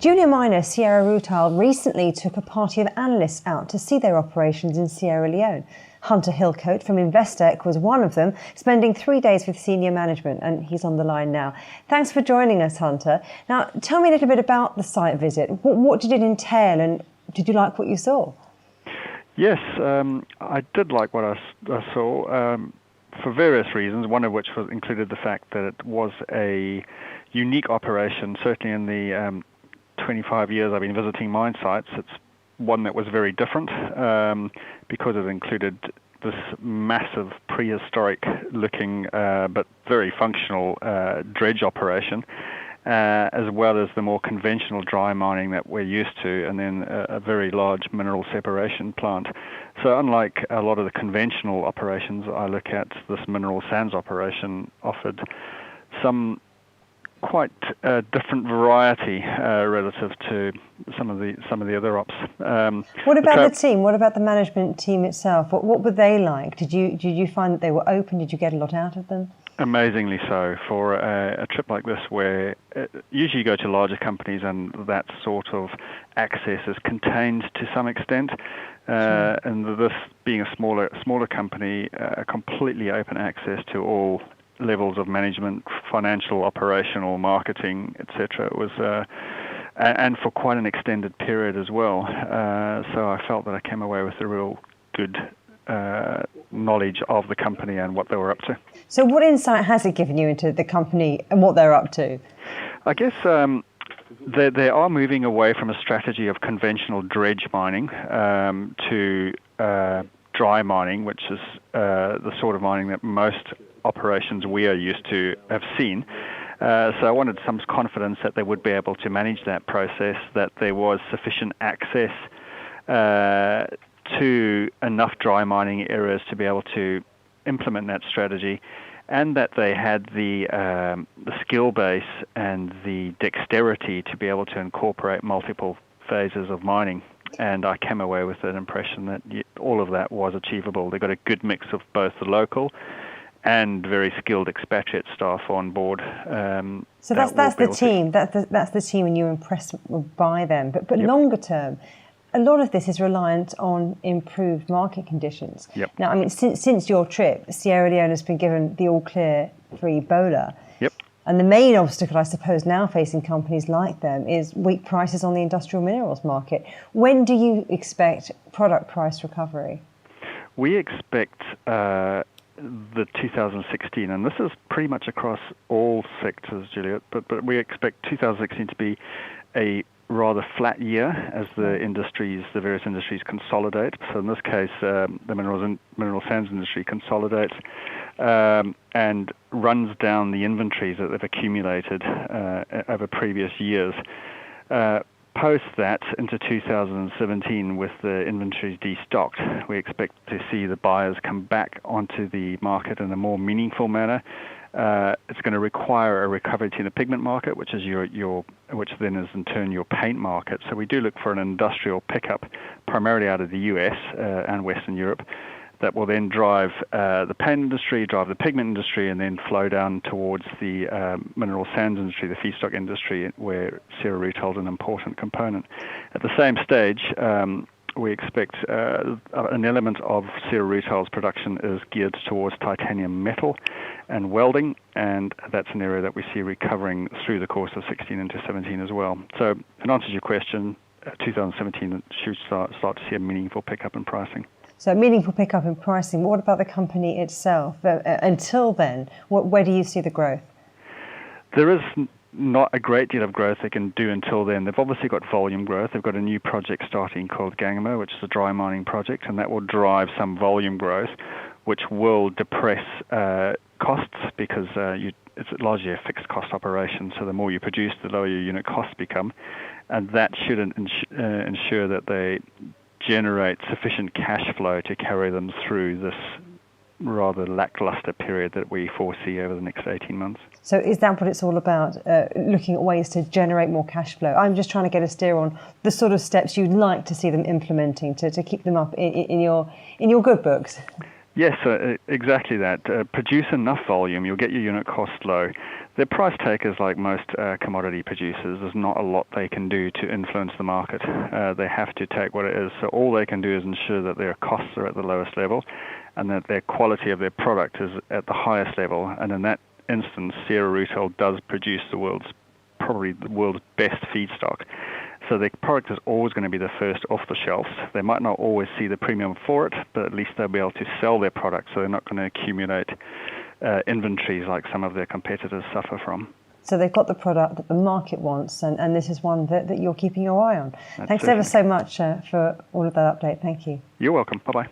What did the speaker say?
Junior miner Sierra Rutile recently took a party of analysts out to see their operations in Sierra Leone. Hunter Hillcoat from Investec was one of them, spending 3 days with senior management, and he's on the line now. Thanks for joining us, Hunter. Now, tell me a little bit about the site visit. What did it entail, and did you like what you saw? Yes, I did like what I saw for various reasons, one of which included the fact that it was a unique operation. Certainly in the 25 years I've been visiting mine sites, it's one that was very different because it included this massive prehistoric looking but very functional dredge operation, as well as the more conventional dry mining that we're used to, and then a very large mineral separation plant. So unlike a lot of the conventional operations I look at, this mineral sands operation offered some quite different variety relative to some of the other ops. What about the team? What about the management team itself? What were they like? Did you find that they were open? Did you get a lot out of them? Amazingly so. For a trip like this, where usually you go to larger companies and that sort of access is contained to some extent, and this being a smaller company, completely open access to all levels of management, financial, operational, marketing, etc. It was, and for quite an extended period as well. So I felt that I came away with a real good knowledge of the company and what they were up to. So what insight has it given you into the company and what they're up to? I guess they are moving away from a strategy of conventional dredge mining to dry mining, which is the sort of mining that most operations we are used to have seen. So I wanted some confidence that they would be able to manage that process, that there was sufficient access to enough dry mining areas to be able to implement that strategy, and that they had the skill base and the dexterity to be able to incorporate multiple phases of mining. And I came away with an impression that all of that was achievable. They got a good mix of both the local and very skilled expatriate staff on board. So that's the team. That's the team, and you're impressed by them. But Yep. Longer term, a lot of this is reliant on improved market conditions. Yep. Now, I mean, since your trip, Sierra Leone has been given the all clear for Ebola. Yep. And the main obstacle, I suppose, now facing companies like them is weak prices on the industrial minerals market. When do you expect product price recovery? We expect the 2016, and this is pretty much across all sectors, Juliet, but we expect 2016 to be a rather flat year as the various industries consolidate. So in this case, the mineral sands industry consolidates and runs down the inventories that they've accumulated over previous years. Post that into 2017, with the inventories destocked, we expect to see the buyers come back onto the market in a more meaningful manner. It's going to require a recovery to the pigment market, which is which then is in turn your paint market. So we do look for an industrial pickup, primarily out of the US and Western Europe, that will then drive the paint industry, drive the pigment industry, and then flow down towards the mineral sands industry, the feedstock industry, where Sierra Rutile is an important component. At the same stage, we expect an element of Sierra Rutile's production is geared towards titanium metal and welding, and that's an area that we see recovering through the course of 16 into 17 as well. So in answer to your question, 2017 should start to see a meaningful pickup in pricing. So a meaningful pickup in pricing. What about the company itself? Until then, where do you see the growth? There is not a great deal of growth they can do until then. They've obviously got volume growth. They've got a new project starting called Gangama, which is a dry mining project, and that will drive some volume growth, which will depress costs because it's largely a fixed cost operation. So the more you produce, the lower your unit costs become, and that should ensure that they generate sufficient cash flow to carry them through this rather lackluster period that we foresee over the next 18 months. So is that what it's all about, looking at ways to generate more cash flow? I'm just trying to get a steer on the sort of steps you'd like to see them implementing to keep them up in your good books. Yes, exactly that. Produce enough volume, you'll get your unit cost low. They're price takers like most commodity producers. There's not a lot they can do to influence the market. They have to take what it is. So all they can do is ensure that their costs are at the lowest level and that their quality of their product is at the highest level. And in that instance, Sierra Rutile does produce probably the world's best feedstock. So their product is always going to be the first off the shelves. They might not always see the premium for it, but at least they'll be able to sell their product, so they're not going to accumulate inventories like some of their competitors suffer from. So they've got the product that the market wants, and this is one that you're keeping your eye on. That's Thanks certainly. ever so much for all of that update. Thank you. You're welcome. Bye-bye.